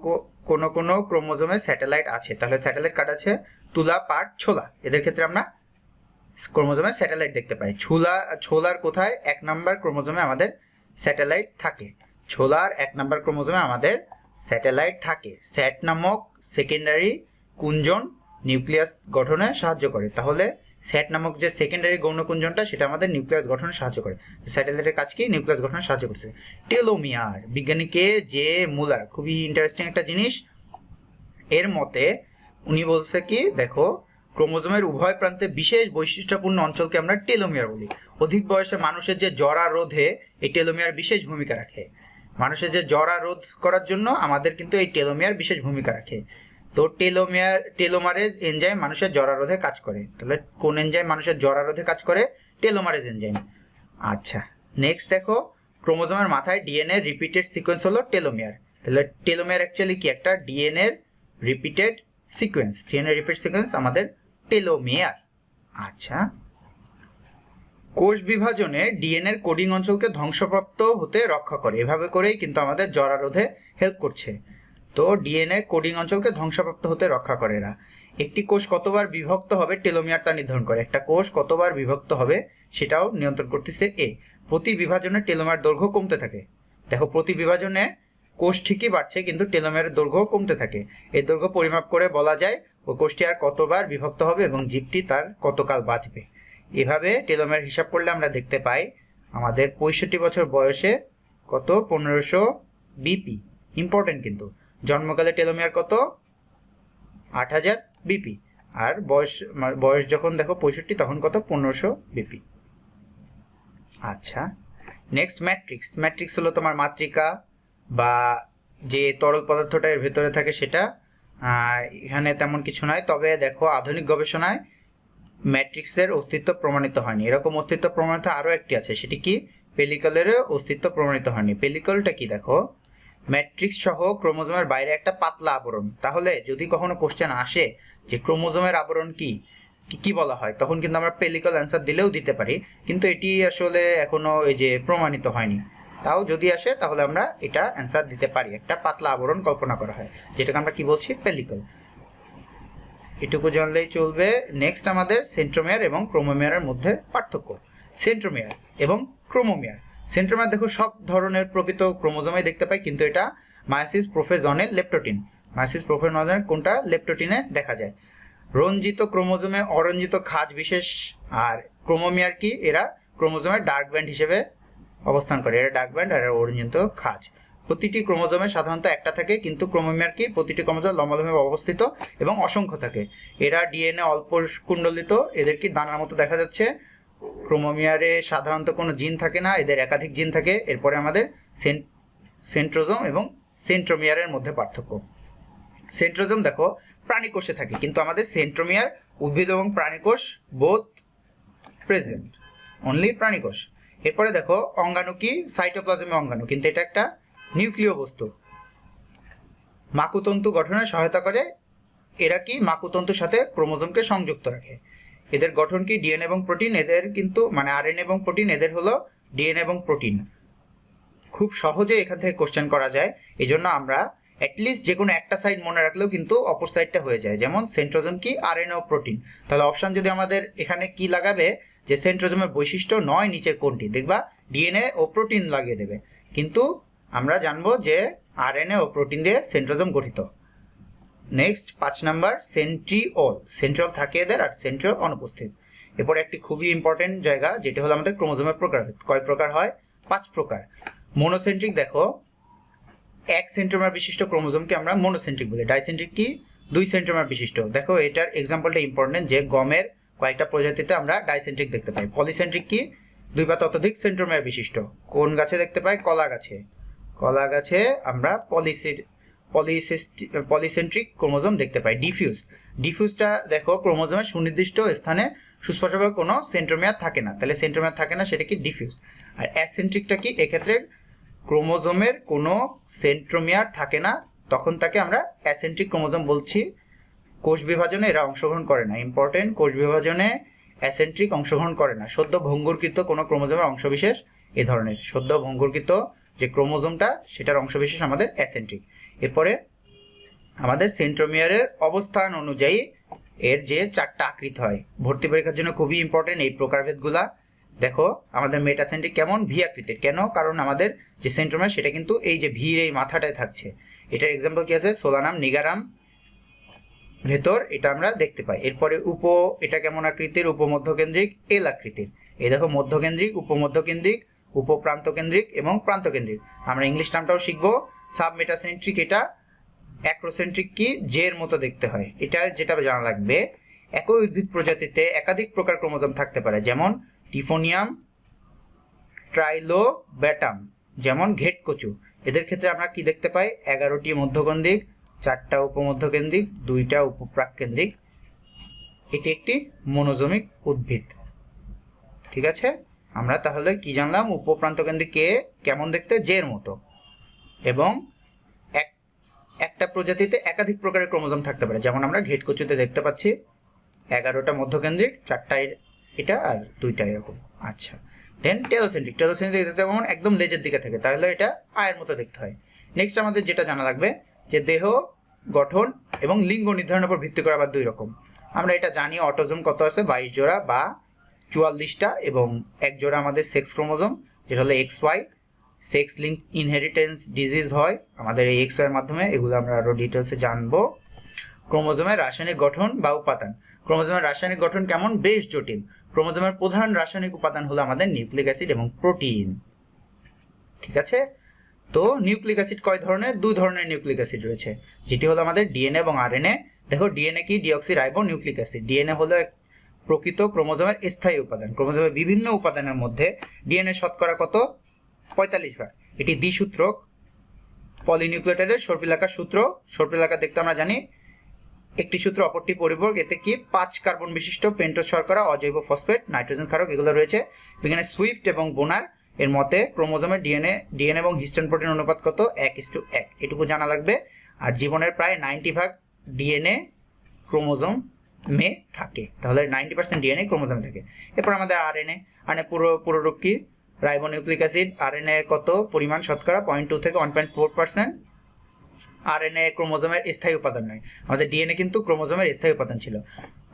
কোনো ক্রোমোজোমে স্যাটেলাইট আছে। তাহলে স্যাটেলাইট কাট আছে তুলা, পাট, ছোলা, এদের ক্ষেত্রে আমরা ক্রোমোজোমে স্যাটেলাইট দেখতে পাই। ছোলার কোথায়? 1 নাম্বার ক্রোমোজোমে আমাদের স্যাটেলাইট থাকে। ছোলার 1 নাম্বার ক্রোমোজোমে আমাদের স্যাটেলাইট থাকে। স্যাট নামক সেকেন্ডারি কুঞ্জন নিউক্লিয়াস গঠনে সাহায্য করে। তাহলে স্যাট নামক যে সেকেন্ডারি গৌণকুঞ্জনটা সেটা আমাদের নিউক্লিয়াস গঠনে সাহায্য করে। স্যাটেলাইটের কাজ কি? নিউক্লিয়াস গঠনে সাহায্য করছে। টেলোমিয়ার, বিজ্ঞানী কে? জে মুলার। খুবই ইন্টারেস্টিং একটা জিনিস। এর মতে উনি বলছে কি, দেখো ক্রোমোজোমের উভয় প্রান্তে বিশেষ বৈশিষ্ট্যপূর্ণ অঞ্চলকে আমরা টেলোমিয়ার বলি। অধিক বয়সে মানুষের যে জরা রোধে এই টেলোমিয়ার বিশেষ ভূমিকা রাখে। মানুষের যে জরা রোধ করার জন্য আমাদের কিন্তু এই টেলোমিয়ার বিশেষ ভূমিকা রাখে। তো টেলোমারেজ এনজাইম মানুষের জরা রোধে কাজ করে। তাহলে কোন এনজাইম মানুষের জরা রোধে কাজ করে? টেলোমারেজ এনজাইম। আচ্ছা, নেক্সট দেখো ক্রোমোজোমের মাথায় ডিএনএ রিপিটেড সিকোয়েন্স হলো টেলোমিয়ার। তাহলে টেলোমিয়ার অ্যাকচুয়ালি কি একটা DNA repeated sequence, DNA repeat sequence আমাদের টেলোমিয়ার। আচ্ছা, কোষ বিভাজনে ডিএনএর কোডিং অঞ্চলকে ধ্বংসপ্রাপ্ত হতে রক্ষা করে, এভাবে করেই কিন্তু আমাদের জরারোধে হেল্প করছে। তো ডিএনএ কোডিং অঞ্চলকে ধ্বংসপ্রাপ্ত হতে রক্ষা করে এরা। একটি কোষ কতবার বিভক্ত হবে টেলোমিয়ার তা নির্ধারণ করে। একটা কোষ কতবার বিভক্ত হবে সেটাও নিয়ন্ত্রণ করতেছে এ। প্রতি বিভাজনে টেলোমিয়ার দৈর্ঘ্য কমতে থাকে। দেখো প্রতি বিভাজনে কোষ ঠিকই বাড়ছে কিন্তু টেলোমিয়ারের দৈর্ঘ্য কমতে থাকে। এই দৈর্ঘ্য পরিমাপ করে বলা যায় ওই কোষটি আর কতবার বিভক্ত হবে এবং জীবটি তার কতকাল বাঁচবে। এভাবে টেলোমিয়ার হিসাব করলে আমরা দেখতে পাই আমাদের 65 বছর বয়সে কত 1500 বিপি। ইম্পর্টেন্ট কিন্তু জন্মকালে টেলোমিয়ার কত 8000 বিপি, আর বয়স যখন দেখো 65 তখন কত 1500 বিপি। আচ্ছা, নেক্সট ম্যাট্রিক্স। ম্যাট্রিক্স হলো তোমার মাতৃকা বা যে তরল পদার্থটা এর ভেতরে থাকে সেটা। এখানে তেমন কিছু নয়, তবে দেখো আধুনিক গবেষণায় ম্যাট্রিক্সের অস্তিত্ব প্রমাণিত হয়নি। এরকম অস্তিত্ব প্রমাণিত আরও একটি আছে, সেটি কি পেলিকলের অস্তিত্ব প্রমাণিত হয়নি। পেলিকলটা কি দেখো ম্যাট্রিক্স সহ ক্রোমোজোমের বাইরে একটা পাতলা আবরণ। তাহলে যদি কখনো কোশ্চেন আসে যে ক্রোমোজোমের আবরণ কি কি বলা হয়, তখন কিন্তু আমরা পেলিকল অ্যান্সার দিলেও দিতে পারি, কিন্তু এটি আসলে এখনো এই যে প্রমাণিত হয়নি। তাও যদি আসে তাহলে আমরা এটা অ্যান্সার দিতে পারি, একটা পাতলা আবরণ কল্পনা করা হয় যেটাকে আমরা কি বলছি পেলিকল। এটুকু জানলেই চলবে। নেক্সট আমাদের সেন্ট্রোমিয়ার এবং ক্রোমোমিয়ারের মধ্যে পার্থক্য। সেন্ট্রোমিয়ার এবং ক্রোমোমিয়ার। সেন্ট্রোমিয়ার দেখো সব ধরনের প্রকৃত ক্রোমোজোমে দেখতে পাই, কিন্তু এটা মায়োসিস প্রোফেজনে লেপ্টোটিন। মায়োসিস প্রোফেজনে কোনটা লেপ্টোটিনে দেখা যায়। রঞ্জিত ক্রোমোজোমে অরঞ্জিত খাঁজ বিশেষ, আর ক্রোমোমিয়ার কি এরা ক্রোমোজোমের ডার্ক ব্যান্ড হিসেবে অবস্থান করে। এরা ডার্ক ব্যান্ড আর অরঞ্জিত খাঁজ। প্রতিটি ক্রোমোজোমে সাধারণত একটা থাকে, কিন্তু ক্রোমোমিয়ার কি প্রতিটি ক্রোমোজোম লম্বালম্বি অবস্থিত এবং অসংখ্য থাকে। এরা ডিএনএ অল্প কুণ্ডলিত, এদের কি দানার মতো দেখা যাচ্ছে। ক্রোমোমিয়ারে সাধারণত কোনো জিন থাকে না, এদের একাধিক জিন থাকে। এরপরে আমাদের সেন্ট্রোজোম এবং সেন্ট্রোমিয়ারের মধ্যে পার্থক্য। সেন্ট্রোজোম দেখো প্রাণী কোষে থাকে, কিন্তু আমাদের সেন্ট্রোমিয়ার উদ্ভিদ এবং প্রাণী কোষ বোথ প্রেজেন্ট, অনলি প্রাণী কোষ। এরপরে দেখো অঙ্গাণু কি সাইটোপ্লাজমে অঙ্গাণু, কিন্তু এটা একটা নিউক্লিয় বস্তু, মাকুতন্তু গঠনে সহায়তা করে। এরা কি মাকুতন্তুর সাথে ক্রোমোজোমকে সংযুক্ত রাখে। এদের গঠন কি ডিএনএ এবং প্রোটিন, এদের কিন্তু মানে আরএনএ এবং প্রোটিন, এদের হলো ডিএনএ এবং প্রোটিন। খুব সহজে এখান থেকে কোশ্চেন করা যায়, এই জন্য আমরা অ্যাটলিস্ট যে কোনো একটা সাইড মনে রাখলেও কিন্তু অপর সাইডটা হয়ে যায়। যেমন সেন্ট্রোজোম কি আরএনএ ও প্রোটিন, তাহলে অপশন যদি আমাদের এখানে কি লাগাবে যে সেন্ট্রোজোমের বৈশিষ্ট্য নয় নিচের কোনটি, দেখবা ডিএনএ ও প্রোটিন লাগিয়ে দেবে, কিন্তু আমরা জানবো যে আরএনএ ও প্রোটিন দিয়ে সেন্ট্রোজোম গঠিত। Next 5 number centriole. সেন্ট্রিওল থাকে এদের আর সেন্ট্রিওল অনুপস্থিত। এরপর একটি খুবই ইম্পর্টেন্ট জায়গা যেটা হলো আমাদের ক্রোমোজোমের প্রকারভেদ। কয় প্রকার হয়? 5 প্রকার। মোনোসেন্ট্রিক দেখো 1 সেন্ট্রোমিয়ার বিশিষ্ট ক্রোমোজোমকে আমরা মোনোসেন্ট্রিক বলি। ডাইসেন্ট্রিক কি 2 সেন্ট্রোমিয়ার বিশিষ্ট। দেখো এটার এক্সাম্পলটা ইম্পর্টেন্ট যে গমের কয়েকটা প্রজাতিতে আমরা ডাইসেন্ট্রিক দেখতে পাই। পলিসেন্ট্রিক কি 2 বা ততোধিক সেন্ট্রোমিয়ার বিশিষ্ট। কোন গাছে দেখতে পাই? কলা গাছে। কলা গাছে আমরা পলিসেন্ট্রিক ক্রোমোজোম দেখতে পাই। ডিফিউজটা দেখো ক্রোমোজোমের সুনির্দিষ্ট স্থানে সুস্পষ্টভাবে কোনো সেন্ট্রোমিয়ার থাকে না, তাহলে সেন্ট্রোমিয়ার থাকে না সেটা কি ডিফিউজ। আর অ্যাসেন্ট্রিকটা কি এক্ষেত্রে ক্রোমোজোমের কোনো সেন্ট্রোমিয়ার থাকে না, তখন তাকে আমরা অ্যাসেন্ট্রিক ক্রোমোজোম বলছি। কোষ বিভাজনে এরা অংশগ্রহণ করে না। ইম্পর্টেন্ট, কোষ বিভাজনে অ্যাসেন্ট্রিক অংশগ্রহণ করে না। সদ্য ভঙ্গুরকৃত কোনো ক্রোমোজোমের অংশবিশেষ এ ধরনের সদ্য ভঙ্গুরকৃত যে ক্রোমোজোমটা সেটার অংশবিশেষ আমাদের অ্যাসেন্ট্রিক। এরপরে আমাদের সেন্ট্রোমিয়ারের অবস্থান অনুযায়ী এর যে 4টা আকৃতি হয়। ভর্তি পরীক্ষার জন্য খুবই ইম্পর্টেন্ট এই প্রকারভেদগুলা। দেখো আমাদের মেটাসেন্ট্রিক কেমন? ভি আকৃতির। কেন? কারণ আমাদের যে সেন্ট্রোমিয়ার সেটা কিন্তু এই যে ভির এই মাথাটায় থাকছে। এটার এক্সাম্পল কি আছে? সোলানাম নিগারাম ভেতর, এটা আমরা দেখতে পাই। এরপরে এটা কেমন আকৃতির? উপমধ্যকেন্দ্রিক এল আকৃতির। এই দেখো মধ্যকেন্দ্রিক, উপমধ্যকেন্দ্রিক, উপপ্রান্তকেন্দ্রিক এবং প্রান্তকেন্দ্রিক। আমরা ইংলিশ নামটাও শিখবো। সাবমেটাসেন্ট্রিক এটা অ্যাক্রোসেন্ট্রিক কি জের মতো দেখতে হয়। এটা যেটা জানা লাগবে, একই উদ্ভিদ প্রজাতিতে একাধিক প্রকার ক্রোমোজোম থাকতে পারে, যেমন টিফোনিয়াম ট্রাইলোব্যাটাম, যেমন ঘেটকচু। এদের ক্ষেত্রে আমরা কি দেখতে পাই? 11টি মধ্যকেন্দ্রিক, 4টা উপমধ্যকেন্দ্রিক, 2টা উপপ্রাককেন্দ্রিক। এটি একটি মনোজোমিক উদ্ভিদ। ঠিক আছে, আমরা তাহলে কি জানলাম, উপপ্রান্তকেন্দ্রিক কে কেমন দেখতে, জে এর মতো, এবং একটা প্রজাতিতে একাধিক প্রকারের ক্রোমোজোম থাকতে পারে, যেমন আমরা ঘেটকচুতে দেখতে পাচ্ছি 11টা মধ্যকেন্দ্রিক, 4টা এটা আর 2টা এরকম। আচ্ছা, দেন টেলোসেন্ট্রিক দেখতে যেমন একদম লেজের দিকে থাকে, তাহলে এটা আয়ের মতো দেখতে হয়। নেক্সট আমাদের যেটা জানা লাগবে যে দেহ গঠন এবং লিঙ্গ নির্ধারণের উপর ভিত্তি করে আবার 2 রকম। আমরা এটা জানি, অটোজোম কত আছে, 22 জোড়া বা 44টা, এবং 1 জোড়া আমাদের সেক্স ক্রোমোজোম, যেটা হলো XY। Sex link inheritance disease হয় আমাদের এই XY এর মাধ্যমে, এগুলো আমরা আরো ডিটেলসে জানবো। ক্রোমোজোমের রাসায়নিক গঠন বা উপাদান। ক্রোমোজোমের রাসায়নিক গঠন কেমন, বেশ জটিল। ক্রোমোজোমের প্রধান রাসায়নিক উপাদান হলো আমাদের নিউক্লিক অ্যাসিড এবং প্রোটিন। ঠিক আছে, তো নিউক্লিক অ্যাসিড কয় ধরনের, 2 ধরনের নিউক্লিক অ্যাসিড রয়েছে, যেটি হলো আমাদের ডিএনএ এবং আরএনএ। দেখো ডিএনএ কি, ডিঅক্সিরাইবো নিউক্লিক অ্যাসিড। ডিএনএ হলো এক প্রকৃত ক্রোমোজোমের স্থায়ী উপাদান। ক্রোমোজোমের বিভিন্ন উপাদানের মধ্যে ডিএনএ শতকরা কত, 45 ভাগ। এটি দ্বিসূত্রক পলিনিউক্লিওটাইডের সর্পিলাকার সূত্র। সর্পিলাকার দেখতে আমরা জানি একটি সূত্র অপরটি পরিপূরক, এতে কি 5 কার্বন বিশিষ্ট পেন্টোজ শর্করা, অজৈব ফসফেট, নাইট্রোজেন ক্ষারক এগুলো রয়েছে। এখানে সুইফট এবং বোনার এর মতে ক্রোমোজোমের ডিএনএ এবং হিস্টোন প্রোটিন অনুপাত কত, 1:1, এটুকু জানা লাগবে। আর জীবনের প্রায় 90 ভাগ ডিএনএ ক্রোমোজোমে থাকে, তাহলে 90% ডিএনএ ক্রোমোজোমে থাকে। এরপর আমাদের আরএনএ পুরোরূপ কি, রাইবোনিউক্লিক অ্যাসিড। আরএনএ কত পরিমাণ, শতকরা 0.2 থেকে 1.4%। আরএনএ ক্রোমোজোমের স্থায়ী উপাদান নয়, আমাদের ডিএনএ কিন্তু ক্রোমোজোমের স্থায়ী উপাদান ছিল।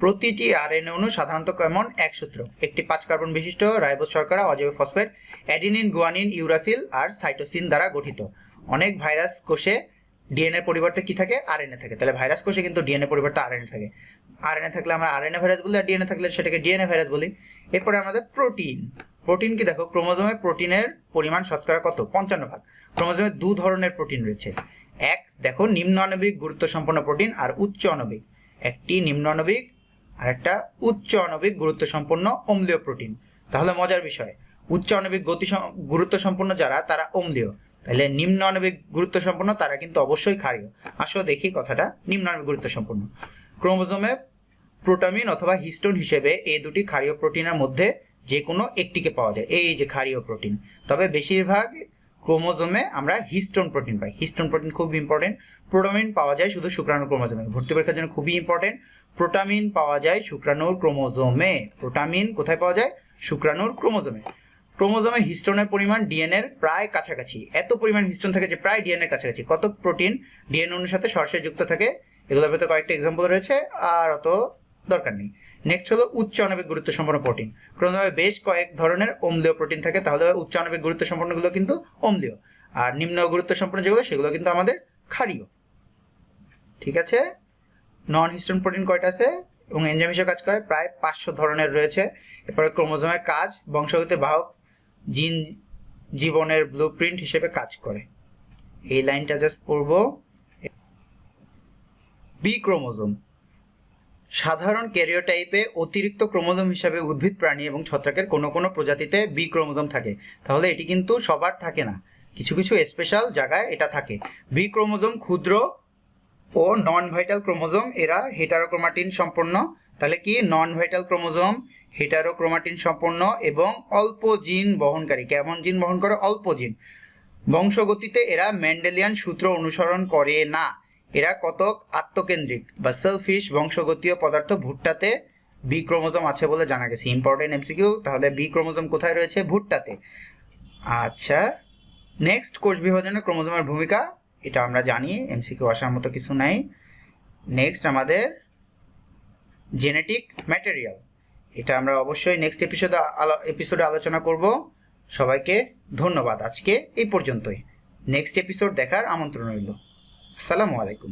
প্রতিটি আরএনএ অণু সাধারণত কেমন, এক সূত্র, একটি 5 কার্বন বিশিষ্ট রাইবোজ শর্করা, অজৈব ফসফেট, অ্যাডিনিন, গুয়ানিন, ইউরাসিল আর সাইটোসিন দ্বারা গঠিত। অনেক ভাইরাস কোষে ডিএনএ পরিবর্তে কি থাকে, আরএনএ থাকে, তাহলে ভাইরাস কোষে কিন্তু ডিএনএ পরিবর্তে আরএনএ থাকে। আরএনএ থাকলে আমরা আরএনএ ভাইরাস বলি, আর ডিএনএ থাকলে সেটাকে ডিএনএ ভাইরাস বলি। এরপরে আমাদের প্রোটিন। প্রোটিন কি, দেখো ক্রোমোজোমে প্রোটিনের পরিমাণ শতকরা কত, 55 ভাগ। ক্রোমোজোমে 2 ধরনের প্রোটিন রয়েছে, এক দেখো নিম্ন আণবিক গুরুত্ব সম্পন্ন প্রোটিন আর উচ্চ আণবিক। একটি নিম্ন আণবিক আর একটা উচ্চ আণবিক গুরুত্ব সম্পন্ন অম্লীয় প্রোটিন। তাহলে মজার বিষয়, উচ্চ আণবিক গুরুত্ব সম্পন্ন যারা, তারা অম্লীয়, তাহলে নিম্ন আণবিক গুরুত্ব সম্পন্ন তারা কিন্তু অবশ্যই ক্ষারীয়। আসলে দেখি কথাটা, নিম্ন আণবিক গুরুত্ব সম্পন্ন ক্রোমোজোমে প্রোটামিন অথবা হিস্টোন হিসেবে এই দুটি ক্ষারীয় প্রোটিনের মধ্যে যে কোনো একটিকে পাওয়া যায়, এই যে ক্ষারীয় প্রোটিন। তবে বেশিরভাগ ক্রোমোজোমে আমরা হিস্টোন প্রোটিন পাই। হিস্টোন প্রোটিন খুব ইম্পর্টেন্ট। প্রোটামিন পাওয়া যায় শুধু শুক্রাণুর ক্রোমোজোমে, ভর্তি পরীক্ষার জন্য খুবই ইম্পর্টেন্ট। প্রোটামিন পাওয়া যায় শুক্রাণুর ক্রোমোজোমে। প্রোটামিন কোথায় পাওয়া যায়, শুক্রাণুর ক্রোমোজোমে। ক্রোমোজোমে হিস্টোনের পরিমাণ ডিএনএ এর প্রায় কাছাকাছি, এত পরিমাণ হিস্টোন থাকে যে প্রায় ডিএনএ এর কাছাকাছি। কত প্রোটিন ডিএনএ অণুর সাথে সরাসরি যুক্ত থাকে, এগুলোর ভেতরে কয়েকটা এক্সাম্পল রয়েছে, আর অত দরকার নেই। নেক্সট হলো উচ্চ আণবিক গুরুত্ব সম্পন্ন প্রোটিন। ক্রোমোজোমে বেশ কয়েক ধরনের অম্লীয় প্রোটিন থাকে, তাহলে উচ্চ আণবিক গুরুত্ব সম্পন্নগুলো কিন্তু অম্লীয়, আর নিম্ন গুরুত্ব সম্পন্ন যেগুলো সেগুলো কিন্তু আমাদের ক্ষারীয়। ঠিক আছে, নন হিস্টোন প্রোটিন কয়টা আছে এবং এনজাইম হিসেবে কাজ করে, প্রায় 500 ধরনের রয়েছে। এরপরে ক্রোমোজোমের কাজ, বংশগতির বাহক, জিন জীবনের ব্লুপ্রিন্ট হিসেবে কাজ করে। এই লাইনটা জাস্ট পড়বো। বি ক্রোমোজোম সাধারণ ক্যারিওটাইপে অতিরিক্ত ক্রোমোজোম হিসাবে উদ্ভিদ, প্রাণী এবং ছত্রাকের কোনো কোনো প্রজাতিতে বি ক্রোমোজোম থাকে, তাহলে এটি কিন্তু সবার থাকে না, কিছু কিছু স্পেশাল জায়গায় এটা থাকে। বি ক্রোমোজোম ক্ষুদ্র ও নন ভাইটাল ক্রোমোজোম, এরা হেটারোক্রোমাটিন সম্পন্ন। তাহলে কি, নন ভাইটাল ক্রোমোজোম হেটারোক্রোমাটিন সম্পন্ন এবং অল্প জিন বহনকারী। কেমন জিন বহন করে, অল্প জিন। বংশগতিতে এরা মেন্ডেলিয়ান সূত্র অনুসরণ করে না, এরা কতক আত্মকেন্দ্রিক বা সেলফিশ বংশগতীয় পদার্থ। ভুট্টাতে বি ক্রোমোজোম আছে বলে জানা গেছে, ইম্পর্টেন্ট এমসিকিউ। তাহলে বি ক্রোমোজোম কোথায় রয়েছে, ভুট্টাতে। আচ্ছা, নেক্সট কোষ বিভাজনে ক্রোমোজোমের ভূমিকা, এটা আমরা জানি, এমসিকিউ আসার মতো কিছু নাই। নেক্সট আমাদের জেনেটিক ম্যাটেরিয়াল, এটা আমরা অবশ্যই নেক্সট এপিসোডে আলোচনা করব। সবাইকে ধন্যবাদ, আজকে এই পর্যন্তই। নেক্সট এপিসোড দেখার আমন্ত্রণ রইল। আসসালামু আলাইকুম।